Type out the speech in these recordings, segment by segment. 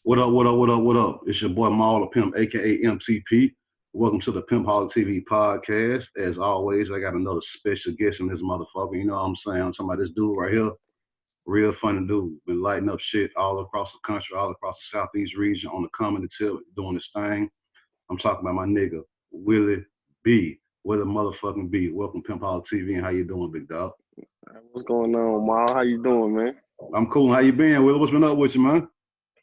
What up, what up, what up, what up? It's your boy Maal The Pimp, aka MTP. Welcome to the Pimpoholic TV Podcast. As always, I got another special guest in this motherfucker. You know what I'm saying? I'm talking about this dude right here. Real funny dude. Been lighting up shit all across the country, all across the Southeast region on the comedy tip, doing his thing. I'm talking about my nigga, Willie Bee. Where the motherfucking Bee. Welcome Pimpoholic TV, and how you doing, big dog? What's going on, Maal? How you doing, man? I'm cool. How you been, Willie? What's been up with you, man?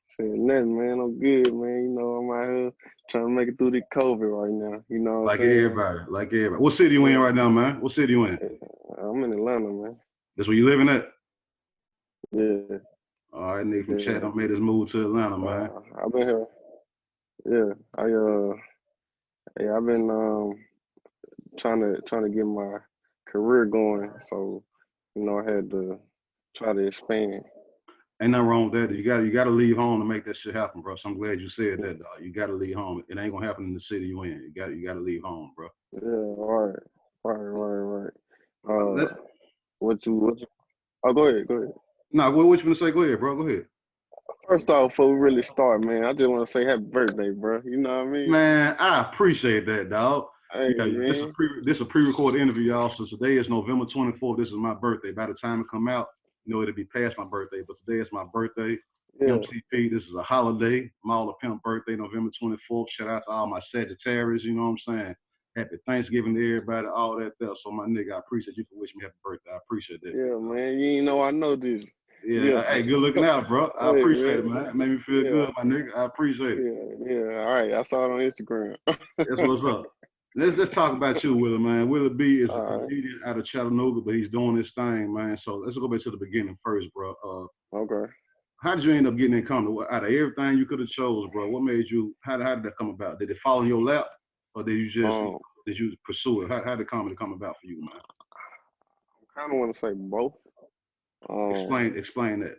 Shit, nothing, man. I'm good, man. You know, I'm out here trying to make it through the COVID right now. You know what I'm saying? Like everybody. What city you in right now, man? What city you in? I'm in Atlanta, man. That's where you living at? Yeah. All right, nigga from Chatham made his move to Atlanta, man. I've been here. Yeah. I've been trying to get my career going. So, you know, I had to try to expand. Ain't nothing wrong with that. You gotta leave home to make that shit happen, bro. So I'm glad you said that, dog. You gotta leave home. It ain't gonna happen in the city you in. You gotta leave home, bro. Yeah, right. What you oh, go ahead. Nah, what you gonna say? Go ahead, bro. Go ahead. First off, before we really start, man, I just want to say happy birthday, bro. You know what I mean? Man, I appreciate that, dog. Hey, man. This a pre-recorded interview, y'all. So today is November 24th. This is my birthday. By the time it come out, you know it'll be past my birthday. But today is my birthday. Yeah. MTP, this is a holiday. Maal The Pimp birthday, November 24th. Shout out to all my Sagittarius, you know what I'm saying? Happy Thanksgiving to everybody, all that stuff. So my nigga, I appreciate you for wishing me happy birthday. I appreciate that. Yeah, man. You ain't know I know this. Yeah. Hey, good looking out, bro. I appreciate it, man. It made me feel good, my nigga. I appreciate it. Yeah. All right. I saw it on Instagram. That's what's up. Let's talk about you, Willie, man. Willie Bee is a comedian out of Chattanooga, but he's doing his thing, man. So let's go back to the beginning first, bro. Okay. How did you end up getting in comedy? Out of everything you could have chose, bro, what made you? How did that come about? Did it fall in your lap, or did you just pursue it? How did comedy come about for you, man? I kind of want to say both. Explain that.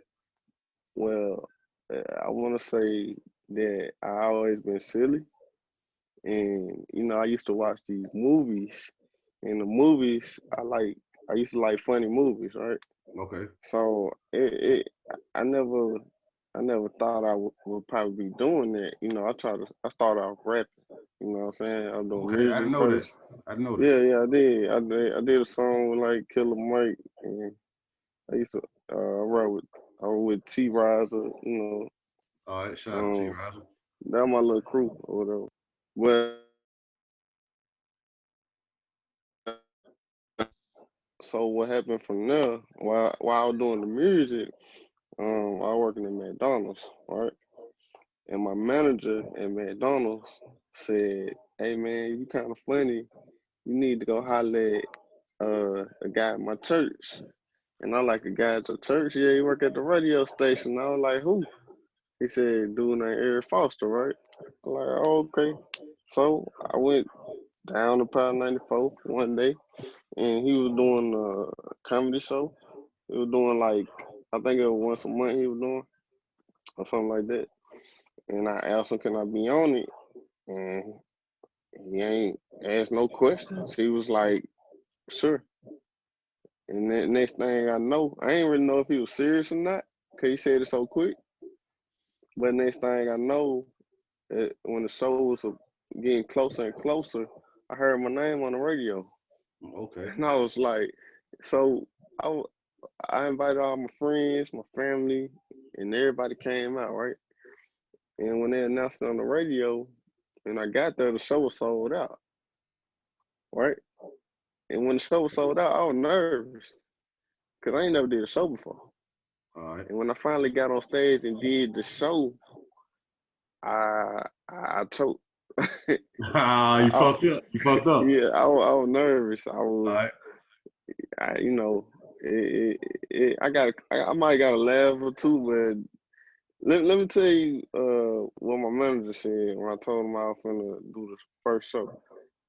Well, I want to say that I always been silly, and you know I used to watch these movies. In the movies, I used to like funny movies, right? Okay. So I never thought I would probably be doing that. You know, I started off rapping. You know what I'm saying? I'm doing music I know first. that. I know that. Yeah, I did a song with like Killer Mike, and I used to wrote with T Riser. You know. All right, shout out to T Riser. That my little crew or whatever. Well, so what happened from there? While I was doing the music, I was working at McDonald's, right? And my manager at McDonald's said, "Hey man, you kind of funny. You need to go holler at a guy at my church." And I like a guy at the church. Yeah, he work at the radio station. I was like, "Who?" He said, "Dude named Eric Foster, right?" I'm like, "Oh, okay." So I went down to Power 94 one day, and he was doing a comedy show. He was doing like, I think it was once a month he was doing, or something like that. And I asked him, can I be on it? And he ain't asked no questions. He was like, sure. And then next thing I know, I ain't really know if he was serious or not, because he said it so quick. But next thing I know, when the show was getting closer and closer, I heard my name on the radio. Okay. And I was like, so I invited all my friends, my family, and everybody came out, right? And when they announced it on the radio, and I got there, the show was sold out, right? And when the show was sold out, I was nervous, because I ain't never did a show before. All right. And when I finally got on stage and did the show, I choked. You fucked up. Yeah, I was nervous. I was, right. you know, I might got a laugh or two, but let me tell you what my manager said when I told him I was finna do the first show.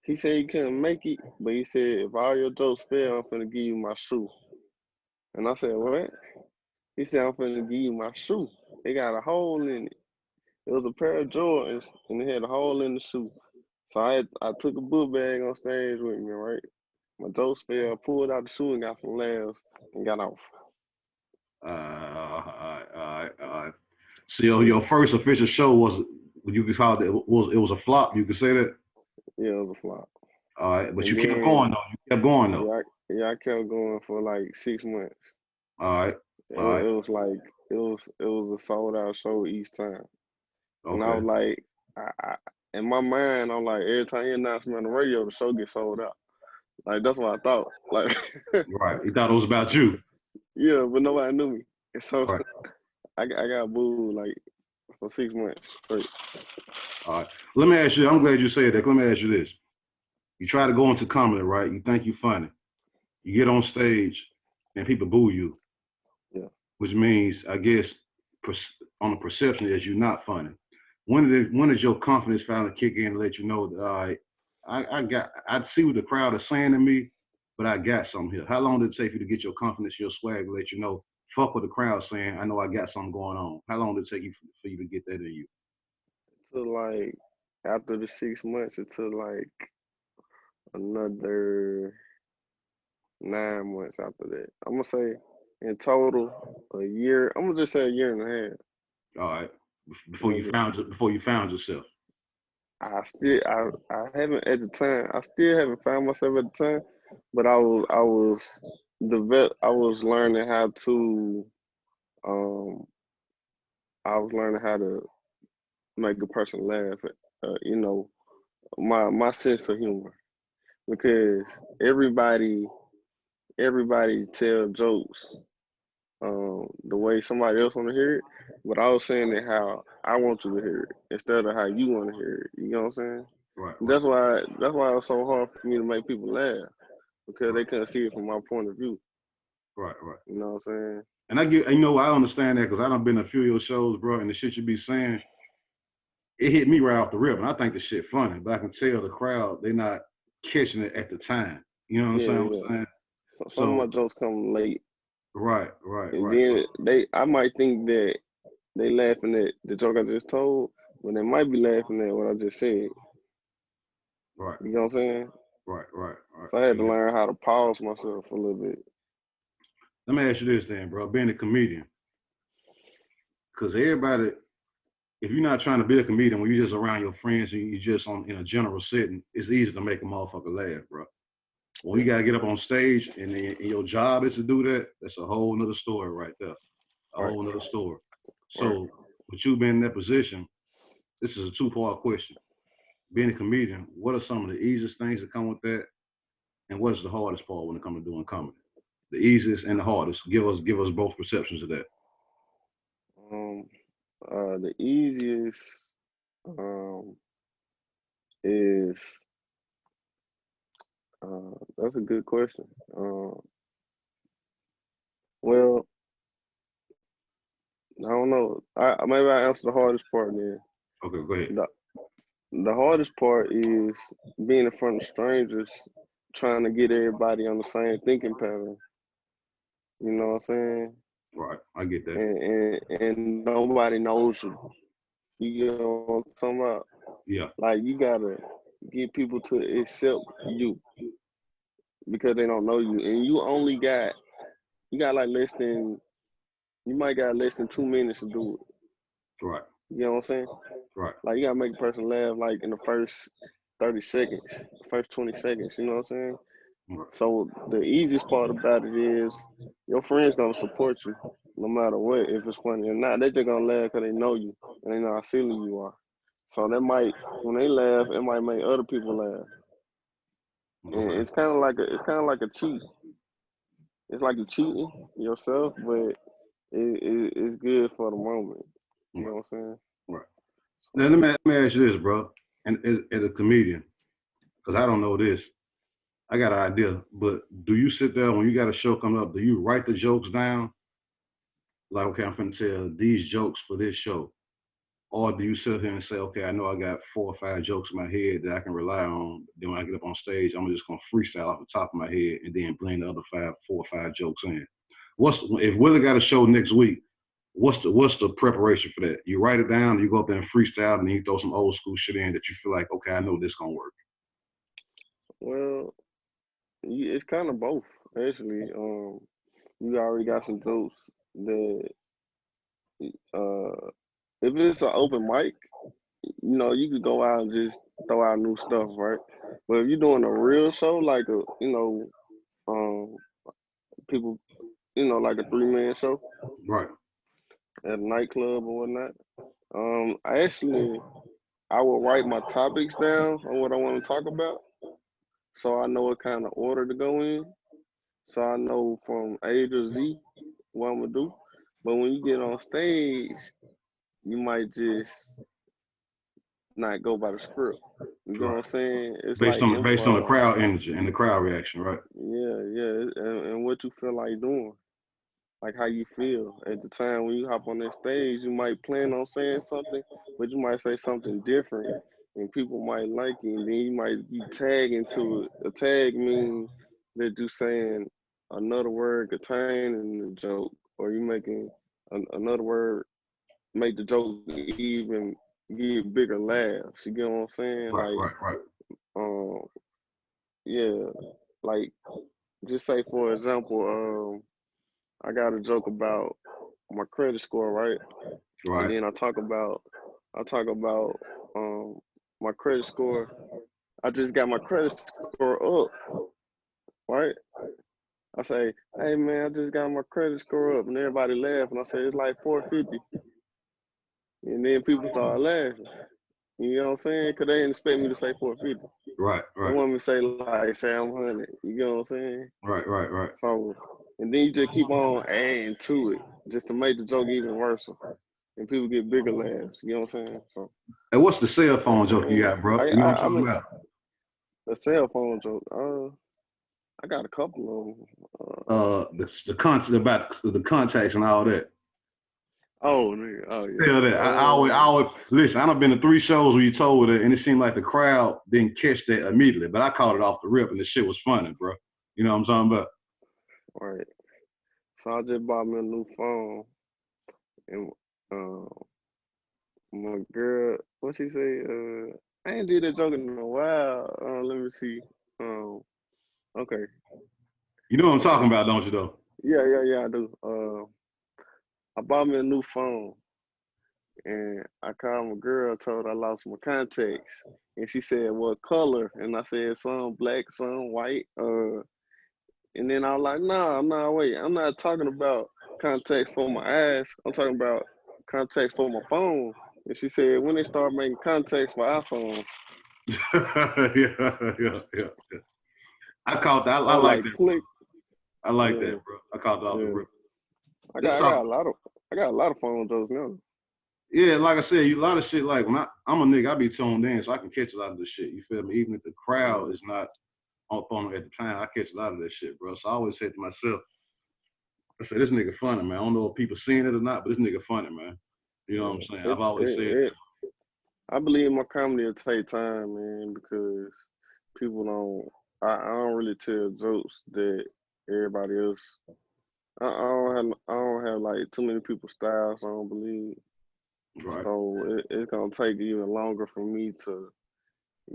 He said he couldn't make it, but he said if all your jokes fail, I'm finna give you my shoe. And I said, what? He said, I'm finna give you my shoe. It got a hole in it. It was a pair of Jordans, and it had a hole in the shoe. So I took a book bag on stage with me, right? My jokes fell, pulled out the shoe and got some laughs and got off. All right. So your first official show was, you could call it was a flop. You could say that. Yeah, it was a flop. All right, but you And kept then going though. You kept going though. I kept going for like 6 months. All right, It, all right, it was like it was a sold out show each time, and I okay, was like, I in my mind, I'm like, every time you announce me on the radio, the show gets sold out. Like that's what I thought. Like, right. You thought it was about you. yeah, but nobody knew me, and so Right. I got booed like for 6 months straight. All right. Let me ask you. I'm glad you said that. Let me ask you this. You try to go into comedy, right? You think you're funny. You get on stage, and people boo you, Yeah. which means, I guess, on the perception is you're not funny. When does your confidence finally kick in and let you know that, all right, I see what the crowd is saying to me, but I got something here. How long did it take you to get your confidence, your swag, to let you know, fuck what the crowd's saying, I know I got something going on? How long did it take you for you to get that in you? So like after the 6 months, it took like another 9 months after that. I'm gonna say in total a year. I'm gonna just say a year and a half. All right, You know, before you found yourself. I haven't at the time. I still haven't found myself at the time, but I was learning how to um I was learning how to make a person laugh. You know, my sense of humor because everybody everybody tell jokes the way somebody else want to hear it, but I was saying it how I want you to hear it instead of how you want to hear it. You know what I'm saying? Right, right, That's why it was so hard for me to make people laugh because right, they couldn't see it from my point of view. right, right. You know what I'm saying? And I understand that because I done been to a few of your shows, bro, and the shit you be saying, it hit me right off the rip, and I think the shit funny, but I can tell the crowd they not catching it at the time. You know what Yeah, I'm yeah. saying? So, some of So my jokes come late, right, right, and right, then I might think that they laughing at the joke I just told, but they might be laughing at what I just said. right, You know what I'm saying? right, right, right. So I had to learn how to pause myself a little bit. Let me ask you this then, bro. Being a comedian, because everybody, if you're not trying to be a comedian, when you're just around your friends and you're just in a general setting, it's easy to make a motherfucker laugh, bro. When you Yeah, gotta get up on stage and your job is to do that, that's a whole nother story right there. A right, whole nother story. right. So with you being in that position, this is a two-part question. Being a comedian, what are some of the easiest things that come with that? And what is the hardest part when it comes to doing comedy? The easiest and the hardest. Give us both perceptions of that. Um, the easiest um is that's a good question. Well, I don't know. Maybe I answer the hardest part then. Okay, go ahead. The the hardest part is being in front of strangers, trying to get everybody on the same thinking pattern. You know what I'm saying? Right, I get that. And nobody knows you. You know what I'm talking about? Yeah, Like you gotta get people to accept you because they don't know you, and you got like you might got less than 2 minutes to do it. right, You know what I'm saying? right, Like you gotta make a person laugh like in the first 30 seconds, first 20 seconds. You know what I'm saying? right. So the easiest part about it is your friends gonna support you no matter what, if it's funny or not. They just gonna laugh because they know you and they know how silly you are. So that might, when they laugh, it might make other people laugh. And Okay. it's kind of like a cheat. It's like you're cheating yourself, but it's good for the moment. You Right, know what I'm saying? right. Now So let me ask you this, bro. And as a comedian, because I don't know this, I got an idea. But do you sit there when you got a show coming up? Do you write the jokes down? Like, okay, I'm finna tell these jokes for this show. Or do you sit here and say, okay, I know I got 4 or 5 jokes in my head that I can rely on. Then when I get up on stage, I'm just gonna freestyle off the top of my head and then blend the other 4 or 5 jokes in. If Willie got a show next week? What's the preparation for that? You write it down, you go up there and freestyle, and then you throw some old school shit in that you feel like, okay, I know this gonna work. well, it's kind of both actually. You already got some jokes that uh it's an open mic, you could go out and just throw out new stuff, right? But if you're doing a real show, like people, like a 3-man show Right. at a nightclub or whatnot. I will write my topics down on what I want to talk about, so I know what kind of order to go in, so I know from A to Z what I'm gonna do. But when you get on stage, you might just not go by the script. You know Right. what I'm saying? It's Based like on the improv. crowd energy and the crowd reaction, right? Yeah, and what you feel like doing, like how you feel at the time when you hop on that stage. You might plan on saying something, but you might say something different, and people might like it. And then you might be tagging to it. A tag means that you saying another word containing the joke, or you making another word make the joke even get bigger laughs. You get what I'm saying? Right, Like, right, right. um, yeah, like just say for example, I got a joke about my credit score, right? And Right. then I talk about my credit score. I just got my credit score up, right? I say, hey man, I just got my credit score up, and everybody laugh, and I say it's like 450, and then people start laughing. You know what I'm saying? Cause they didn't expect me to say 450. Right, They right, want me to say I'm 100. You know what I'm saying? right, right, right. So, and then you just keep on adding to it just to make the joke even worse, and people get bigger laughs. You know what I'm saying? So, Hey, what's the cell phone joke you man, got, bro? I You know what I, I'm I talking mean about? the cell phone joke. I got a couple of them. The content about the contacts and all that. Oh, nigga. Oh Tell that. I always listen. I done been to 3 shows where you told it, and it seemed like the crowd didn't catch that immediately. But I caught it off the rip, and the shit was funny, bro. You know what I'm talking about? right. So I just bought me a new phone, and uh, my girl, what she say? I ain't did that joke in a while. Let me see. Um, okay, You know what I'm okay. talking about, don't you? Though. Yeah, I do. I bought me a new phone, and I called my girl, told her I lost my contacts, and she said, "What color?" And I said, "Some black, some white." And then I was like, "Nah, wait, I'm not talking about contacts for my eyes. I'm talking about contacts for my phone." And she said, "When they start making contacts for iPhones." Yeah. I caught that. I I was like like, that, bro. "Click." I like Yeah, that, bro. I caught it off the yeah. rip. I Let's got I talk. got a lot of I got a lot of phone jokes now. Yeah, like I said, a lot of shit. Like when I'm a nigga, I be tuned in, so I can catch a lot of this shit. You feel me? Even if the crowd is not on phone at the time, I catch a lot of that shit, bro. So I always say to myself, I say, this nigga funny, man. I don't know if people seeing it or not, but this nigga funny, man. You know what I'm Yeah. saying? I've always said It I believe my comedy will take time, man, because people don't. I don't really tell jokes that everybody else. I don't have like too many people's styles. I don't believe. that. Right. So it's gonna take even longer for me to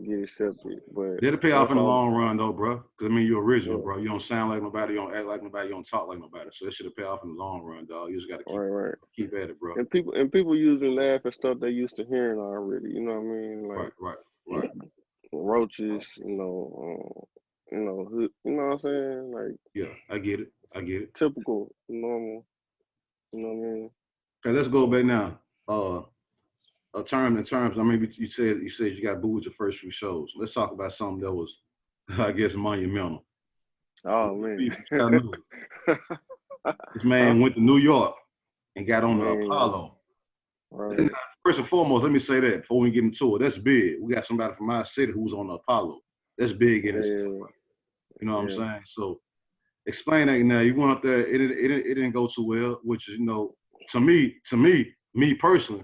get accepted. But That'll pay off once in the I, long run, though, bro. Cause I mean, you're original, yeah, bro. You don't sound like nobody, you don't act like nobody, you don't talk like nobody. So that should pay off in the long run, dog. You just gotta right. keep at it, bro. And people usually laugh at stuff they used to hearing already. You know what I mean? Right, Like right, right. roaches. You know what I'm saying? Like Yeah, I get it. I get it. typical, normal. You know what I mean? Okay, let's go So, back now. A term in terms. I mean, you said you got booed your first few shows. Let's talk about something that was, I guess, monumental. oh man, From Chattanooga. This huh? man went to New York and got on the Man, Apollo. Now, right? first and foremost, let me say that before we get into it. That's big. We got somebody from our city who's on the Apollo. That's big in itself. Yeah, You know what I'm yeah. saying? So explain that now. You went up there. It didn't go too well, which is to me personally,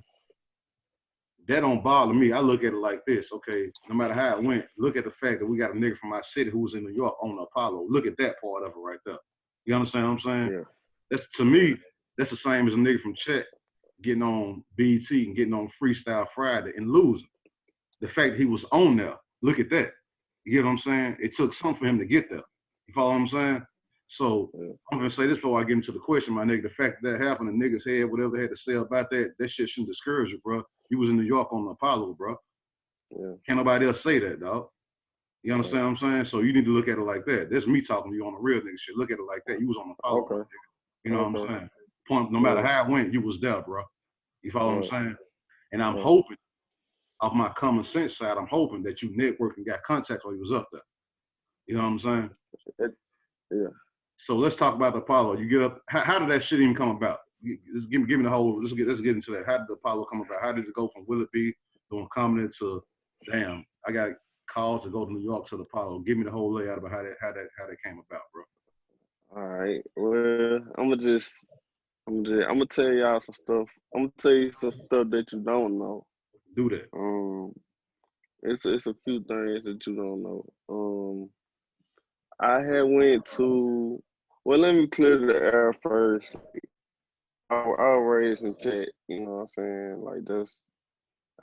that don't bother me. I look at it like this. Okay, no matter how it went, look at the fact that we got a nigga from our city who was in New York on the Apollo. Look at that part of it right there. You understand what I'm saying? Yeah, That's to me. That's the same as a nigga from Chet getting on BT and getting on Freestyle Friday and losing. The fact that he was on there, look at that. You get what I'm saying? It took something for him to get there. You follow what I'm saying? So I'm gonna say this before I get into the question, my nigga. The fact that happened, the niggas had whatever they had to say about that. That shit shouldn't discourage you, bro. You was in New York on the Apollo, bro. Yeah. Can't nobody else say that, dog. You understand what I'm saying? So you need to look at it like that. That's me talking to you on the real nigga shit. Look at it like that. You was on the Apollo, Okay. nigga. You know what I'm saying? Point. No matter how it went, you was there, bro. You follow what I'm saying? And I'm hoping, off my common sense side, I'm hoping that you networked and got contacts while you was up there. You know what I'm saying? Yeah. So let's talk about the Apollo. You get up. How did that shit even come about? Just give me the whole. Let's get into that. How did the Apollo come about? How did it go from WILLIE BE doing comedy to damn? I got called to go to New York to the Apollo. Give me the whole layout about how that came about, bro. All right. Well, I'm gonna tell y'all some stuff. I'm gonna tell you some stuff that you don't know. Do that. It's a few things that you don't know. I had went to. Well, let me clear the air first. I was raised in Czech. You know what I'm saying? Like this.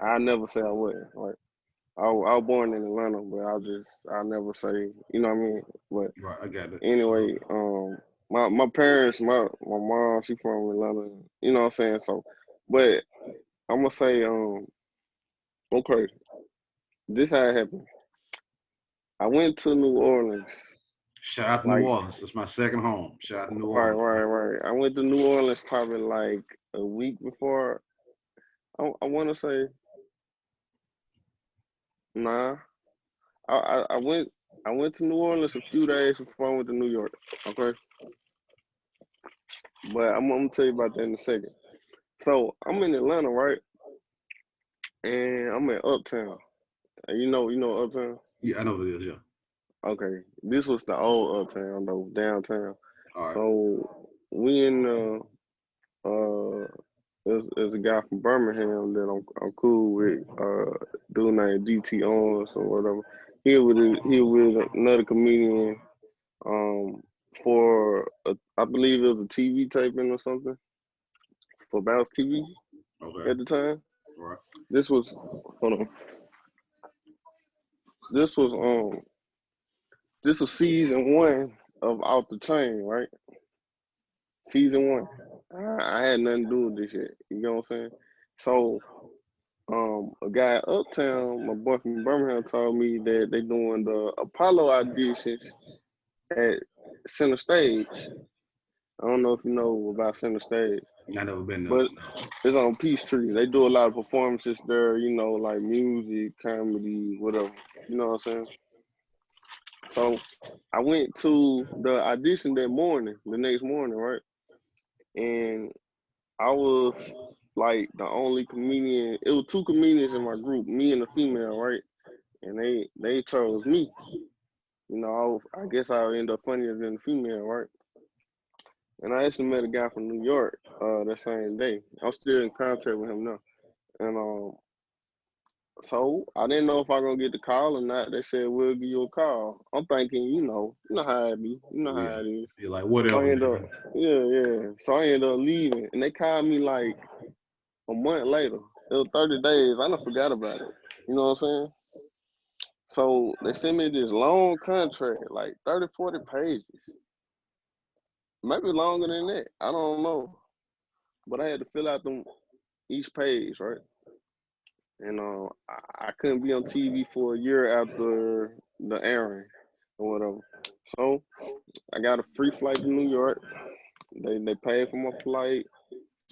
I never say I wasn't. Like I was born in Atlanta, but I never say. You know what I mean? But right, I got it. Anyway, my parents, my mom, she from Atlanta. You know what I'm saying? So, but I'm gonna say, okay, this how it happened. I went to New Orleans. Shout out to New Orleans. That's my second home. Shout out to New Orleans. Right. I went to New Orleans probably like a week before. I want to say, nah. I went to New Orleans a few days before I went to New York. Okay, but I'm gonna tell you about that in a second. So I'm in Atlanta, right? And I'm in Uptown. You know Uptown? Yeah, I know what it is. Yeah. Okay, this was the old Uptown though, downtown. All right. So we in there's a guy from Birmingham that I'm cool with, dude named DT Owens or whatever. He with another comedian, for I believe it was a TV taping or something for Bounce TV at the time. Right. This was hold on. This was season 1 of Out the Chain, right? Season 1. I had nothing to do with this shit. You know what I'm saying? So, a guy Uptown, my boy from Birmingham, told me that they doing the Apollo auditions at Center Stage. I don't know if you know about Center Stage. I never been there. But it's on Peachtree. They do a lot of performances there, you know, like music, comedy, whatever. You know what I'm saying? So I went to the audition the next morning, right? And I was like the only comedian. It was 2 comedians in my group, me and a female, right? And they chose me. You know, I guess I'll end up funnier than the female, right? And I actually met a guy from New York that same day. I'm still in contact with him now. And so I didn't know if I was gonna get the call or not. They said we'll give you a call. I'm thinking, you know how it be, how it is. You're like whatever. So I ended up, yeah. So I ended up leaving, and they called me like a month later. It was 30 days. I done forgot about it. You know what I'm saying? So they sent me this long contract, like 30, 40 pages. Maybe longer than that. I don't know. But I had to fill out them each page, right? And I couldn't be on TV for a year after the airing or whatever. So I got a free flight to New York. They paid for my flight.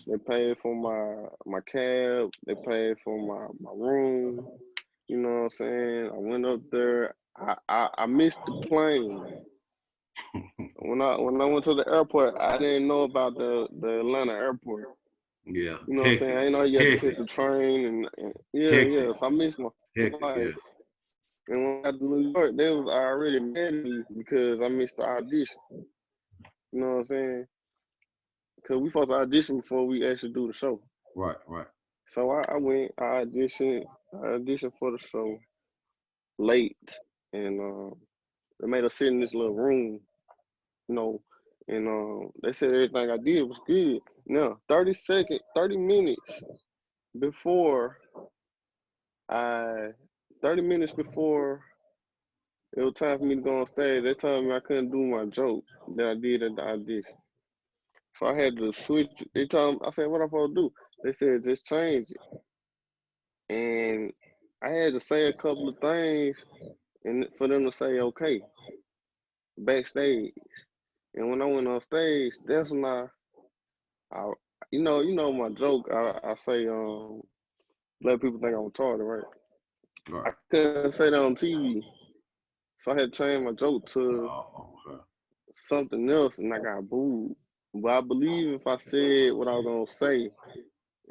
They paid for my cab. They paid for my room. You know what I'm saying? I went up there. I missed the plane. When I went to the airport, I didn't know about the Atlanta airport. Yeah. You know what I'm saying? I didn't know you had to catch the train and yeah. So I missed my flight. And when I got to New York, they was already mad at me because I missed the audition. You know what I'm saying? Because we supposed to audition before we actually do the show. Right. So I went, I auditioned for the show late, and they made us sit in this little room, you know, and they said everything I did was good. Now, 30 minutes before it was time for me to go on stage. They told me I couldn't do my joke that I did at the audition. So I had to switch. They told me, I said, what am I supposed to do? They said, just change it. And I had to say a couple of things and for them to say, okay, backstage. And when I went on stage, that's when I you know my joke. I say, let people think I'm retarded, right? Right. I couldn't say that on TV, so I had to change my joke to Oh, okay. something else, and I got booed. But I believe if I said what I was gonna say,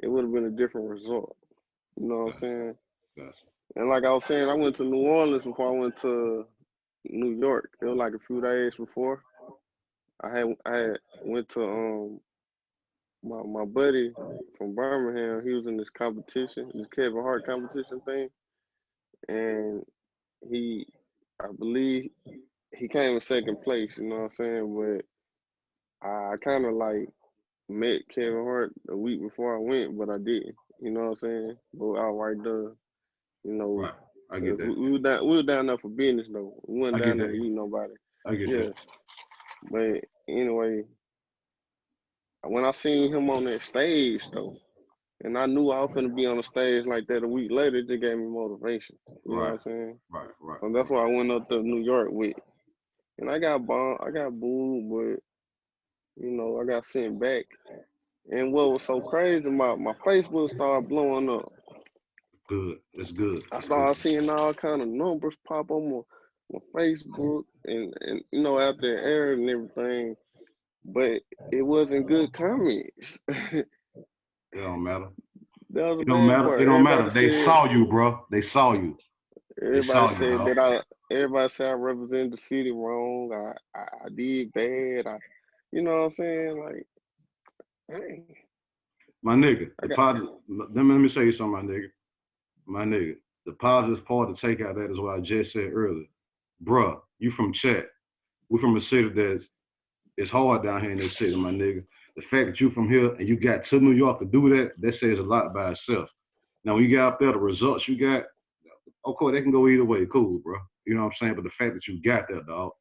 it would have been a different result. You know what I'm Gotcha. saying? Gotcha. And like I was saying, I went to New Orleans before I went to New York. It was like a few days before. I had went to my buddy from Birmingham. He was in this competition, this Kevin Hart competition thing, and he, I believe, he came in second place. You know what I'm saying? But I kind of like met Kevin Hart a week before I went, but I didn't. You know what I'm saying? But I was right there. You know, Right. I get 'cause that. we were down there for business though. We I wasn't get down there to that. eat nobody. I get Yeah. that. But anyway, when I seen him on that stage though, and I knew I was gonna be on the stage like that a week later, it just gave me motivation. You know what Right. I'm saying? Right. Right. So that's why I went up to New York with. And I got bombed, I got booed, but you know, I got sent back. And what was so crazy, my Facebook started blowing up. Good. That's good. I That's good. started seeing all kind of numbers pop on my Facebook and you know, after it aired and everything. But it wasn't good comments. That It don't matter. was the It don't bad matter. It part. don't matter. They saw you, bro. They saw you. They Everybody saw you, said dog. that everybody said I represented the city wrong. I did bad. You know what I'm saying? Like, hey, My nigga, I the got positive. Let me say you something, my nigga. My nigga, the positive part to take out of that is what I just said earlier. Bruh, you from Chat. We from a city that's it's hard down here in this city, my nigga. The fact that you from here and you got to New York to do that, that says a lot by itself. Now, when you get out there, the results you got, okay, they can go either way. Cool, bro. You know what I'm saying? But the fact that you got there, dog,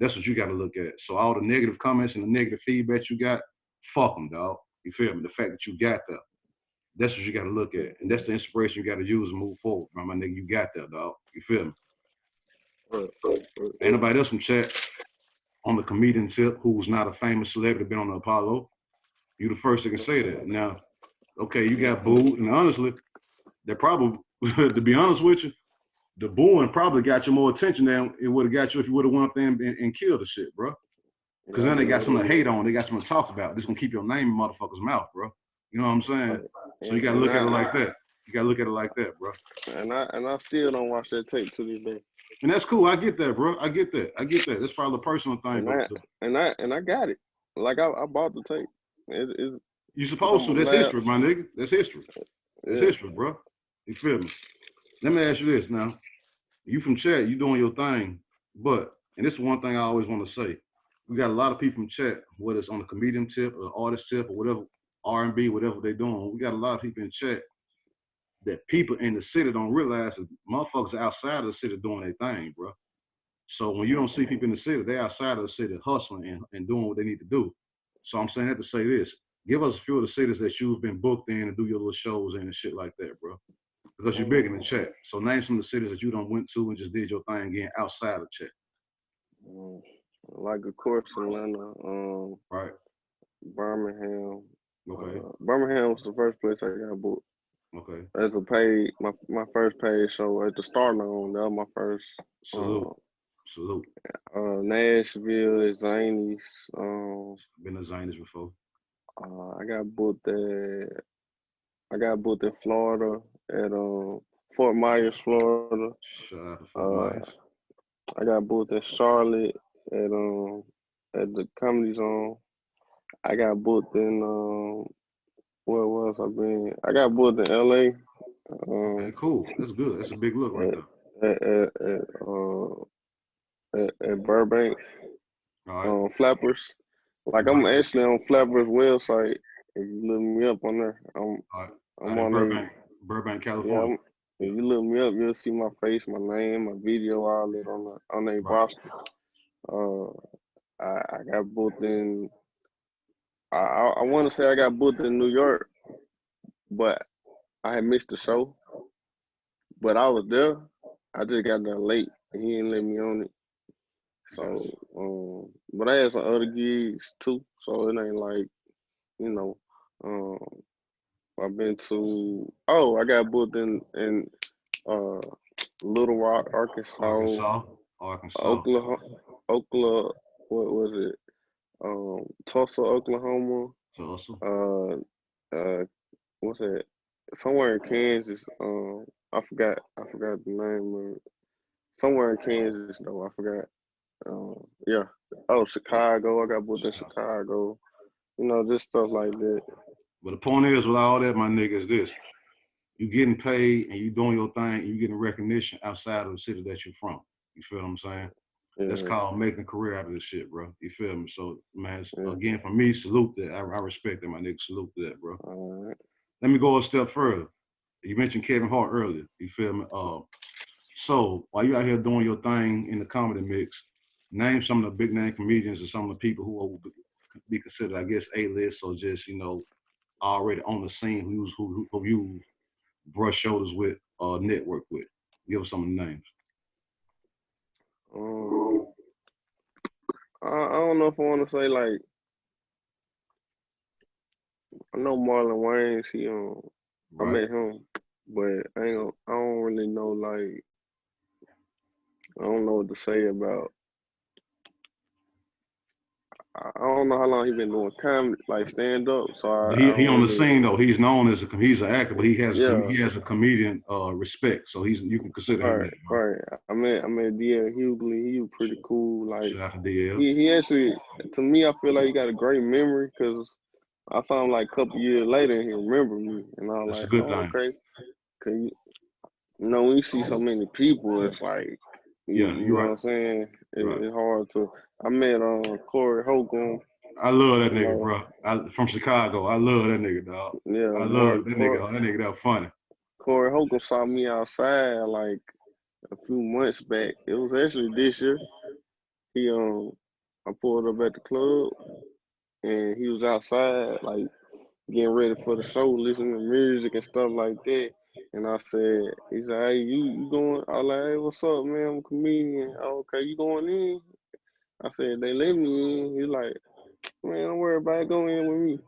that's what you got to look at. So all the negative comments and the negative feedback you got, fuck them, dog. You feel me? The fact that you got there, that's what you got to look at. And that's the inspiration you got to use and move forward, bro. My nigga, you got there, dog. You feel me? Ain't nobody else from Chat on the comedian tip who's not a famous celebrity been on the Apollo. You the first that can say that. Now, okay, you got booed, and honestly, that probably, to be honest with you, the booing probably got you more attention than it would have got you if you would have went up there and killed the shit, bro. Because then they got something to hate on. They got something to talk about. This gonna keep your name in motherfuckers' mouth, bro. You know what I'm saying? So you gotta look at it like that. You gotta look at it like that, bro. And I still don't watch that tape to this day. And that's cool. I get that, bro. I get that. I get that. That's probably a personal thing, but And I got it. Like I bought the tape. you supposed to. That's history, my nigga. That's history. That's history, bro. You feel me? Let me ask you this now. You from Chat, you doing your thing, but, and this is one thing I always want to say, we got a lot of people from Chat, whether it's on the comedian tip or artist tip or whatever, R&B, whatever they're doing. We got a lot of people in Chat that people in the city don't realize that motherfuckers outside of the city doing their thing, bro. So when you don't see people in the city, they're outside of the city hustling and doing what they need to do. So I'm saying that to say this. Give us a few of the cities that you've been booked in and do your little shows in and shit like that, bro. Because you're big in the Chat. So name some of the cities that you done went to and just did your thing again outside of Chat. Like of course Atlanta, Right. Birmingham. Okay. Birmingham was the first place I got booked. Okay. As a paid, my first paid show at the Stardome. That was my first. Salute. Salute. Nashville, Zanies. Been to Zanies before. I got booked in Florida at Fort Myers, Florida. Shout out to Fort Myers. I got booked in Charlotte at the Comedy Zone. I got booked in where else I been? I got booked in LA. Okay, cool. That's good. That's a big look right there. At Burbank. All right. Flappers. Like I'm actually on Flappers website. If you look me up on there, I'm on Burbank, California. If you look me up, you'll see my face, my name, my video, all that on their Right. roster. Uh, I got booked in. I want to say I got booked in New York, but I had missed the show. But I was there. I just got there late, and he didn't let me on it. So, but I had some other gigs too. So it ain't like, you know, um, I've been to. Oh, I got booked in uh Little Rock, Arkansas, Arkansas. Oklahoma, Oklahoma. What was it? Tulsa, Oklahoma. Tulsa. Uh, uh, what's that? Somewhere in Kansas. I forgot the name of it. Somewhere in Kansas though. I forgot. Yeah. Oh, Chicago. I got booked in Chicago. You know, just stuff like that. But the point is, with all that, my nigga, is this: you getting paid and you doing your thing, and you getting recognition outside of the city that you're from. You feel what I'm saying? That's Yeah, called making a career out of this shit, bro. You feel me? So, man, yeah. again, for me, salute that. I respect that, my nigga. Salute that, bro. All right. Let me go a step further. You mentioned Kevin Hart earlier. You feel me? So while you out here doing your thing in the comedy mix, name some of the big name comedians and some of the people who will be considered, I guess, A-list or just, already on the scene who you brush shoulders with or network with. Give us some of the names. Um, I don't know if I want to say like I know Marlon Wayans. I Right. met him, but I don't really know like I don't know what to say about. I don't know how long he been doing comedy, like stand up. So I He don't on the really. scene though. He's known as he's an actor, but Yeah, he has a comedian respect. So you can consider him that, right, bro. right. I met DL Hughley. He was pretty cool. Like Shout out to DL. he actually, to me, I feel like he got a great memory because I saw him like a couple years later and he remembered me, and I was That's a like, good oh, thing. okay. Cause when you see so many people, it's like Yeah, you you're know what right. I'm saying. Right. It's hard to. I met Corey Holcomb. I love that You nigga, know, bro. From Chicago. I love that nigga, dog. yeah, I boy, love that nigga. Dog. That nigga that funny. Corey Holcomb saw me outside like a few months back. It was actually this year. He I pulled up at the club and he was outside like getting ready for the show, listening to music and stuff like that. And I said, he said, hey, you going? I was like, hey, what's up, man? I'm a comedian. Oh, okay, you going in? I said, they let me in. He's like, man, don't worry about it. Go in with me.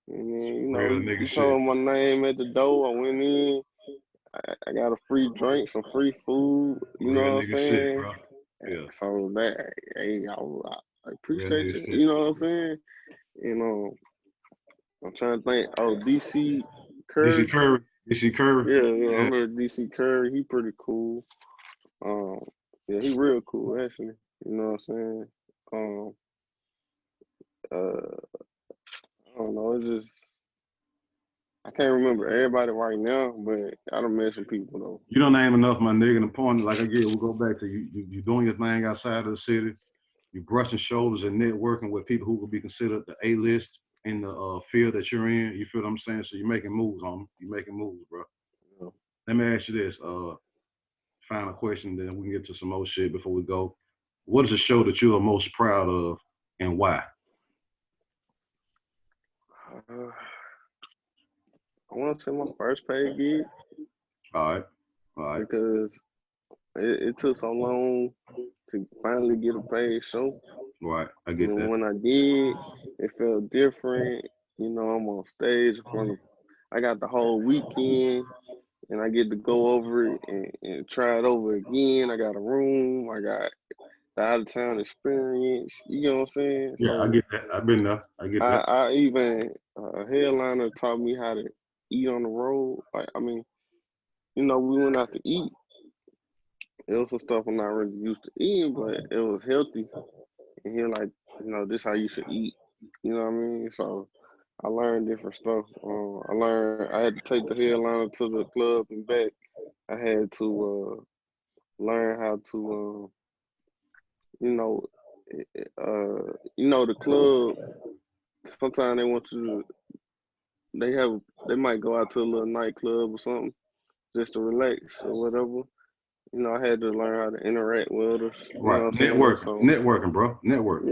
And then, Real nigga he shit. told my name at the door. I went in. I got a free drink, some free food. You know Real what I'm nigga shit, saying? bro. Yeah. So that, hey, I Real appreciate nigga you. shit. You know what I'm saying? You know, I'm trying to think. Oh, DC DC Curry. Curry. DC Curry. Yeah, I Yeah. remember DC Curry. He pretty cool. Um, yeah, he real cool actually. You know what I'm saying? Um, I don't know. It's just I can't remember everybody right now, but I done met some people though. You don't name enough, my nigga. And the point, like again, we'll go back to you doing your thing outside of the city. You brushing shoulders and networking with people who will be considered the A-list in the field that you're in. You feel what I'm saying? So you're making moves on them. You're making moves, bro. You know. Let me ask you this. Final question, then we can get to some more shit before we go. What is a show that you are most proud of and why? Uh, I want to say my first paid gig All right. All right. because it took so long to finally get a paid show. All right. I And get then that. when I did, it felt different. You know, I'm on stage in front of. I got the whole weekend, and I get to go over it and try it over again. I got a room. I got the out of town experience. You know what I'm saying? Yeah, I So get that. I've been there. I get that. I even a headliner taught me how to eat on the road. Like I mean, we went out to eat. It was some stuff I'm not really used to eating, but it was healthy. And he like, this how you should eat. You know what I mean? So I learned different stuff. I had to take the headliner to the club and back. I had to learn how to, you know, the club. Sometimes they want you to. They might go out to a little nightclub or something just to relax or whatever. You know, I had to learn how to interact with others. You know Right. what I'm saying? Networking. So Networking, bro. Networking.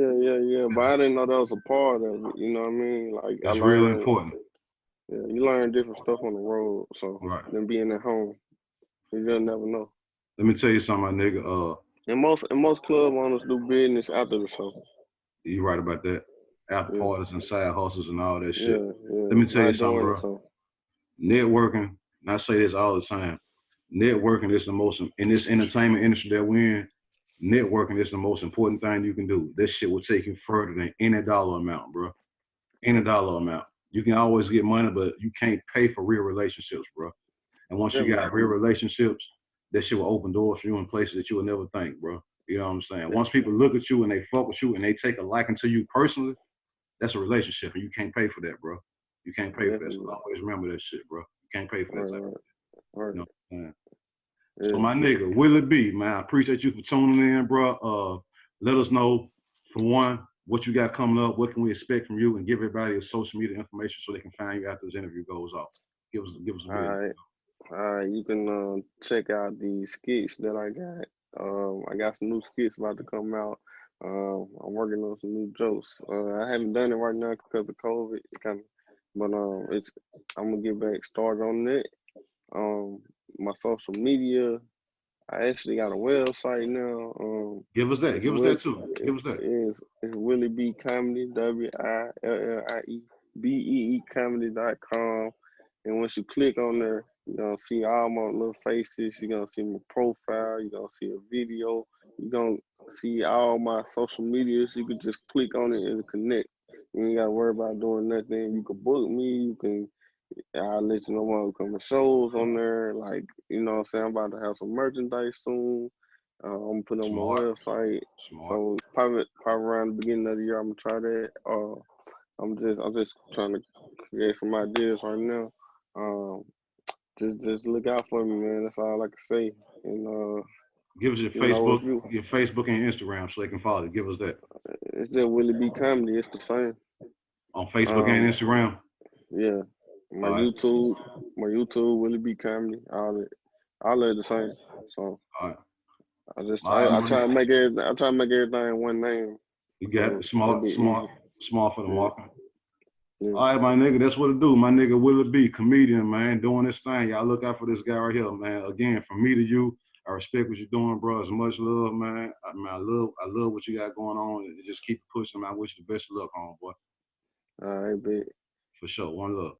yeah. But I didn't know that was a part of it. You know what I mean? Like I That's really learned. important. Yeah, you learn different stuff on the road. So Right. than being at home, you just never know. Let me tell you something, my nigga. And most club owners do business after the show. You right about that. After Yeah, parties and side hustles and all that shit. yeah. Let me tell you Not something, doing it. bro. So Networking, and I say this all the time. Networking is the most, in this entertainment industry that we're in, networking is the most important thing you can do. This shit will take you further than any dollar amount, bro. Any dollar amount. You can always get money, but you can't pay for real relationships, bro. And once you got real relationships, that shit will open doors for you in places that you would never think, bro. You know what I'm saying? Once people look at you and they fuck with you and they take a liking to you personally, that's a relationship, and you can't pay for that, bro. You can't pay for that. So always remember that shit, bro. You can't pay for that type of shit. Right. You know what I'm saying? Yeah. So my nigga, Willie Bee, man, I appreciate you for tuning in, bro. Let us know, for one, what you got coming up, what can we expect from you, and give everybody your social media information so they can find you after this interview goes off. Give us a bit. All right. You can check out the skits that I got. I got some new skits about to come out. I'm working on some new jokes. I haven't done it right now because of COVID. But I'm gonna get back started on it. My social media. I actually got a website now. Give us that. Give us that too. Give us that. It's Willie Bee Comedy, WILLIEBEE comedy.com. And once you click on there, you're gonna see all my little faces, you're gonna see my profile, you're gonna see a video, you're gonna see all my social medias. You can just click on it and connect. You ain't gotta worry about doing nothing. You can book me, I'll let you know when I'm coming shows on there. Like, you know what I'm saying? I'm about to have some merchandise soon. I'm gonna put it on my website. So probably around the beginning of the year, I'm gonna try that. I'm just trying to create some ideas right now. Just look out for me, man. That's all I can say. And give us your Facebook, your Facebook and your Instagram so they can follow you. Give us that. It's just Willie Bee Comedy. It's the same. On Facebook and Instagram. Yeah. My YouTube, Willie Bee Comedy, all that the same. So I try to make everything one name. You got it. Small for the market. Yeah. All right, my nigga, that's what it do. My nigga Willie Bee, comedian, man, doing this thing. Y'all look out for this guy right here, man. Again, from me to you, I respect what you're doing, bro. As much love, man. I love what you got going on. And just keep pushing. I wish you the best of luck, homeboy. All right, big. For sure. One love.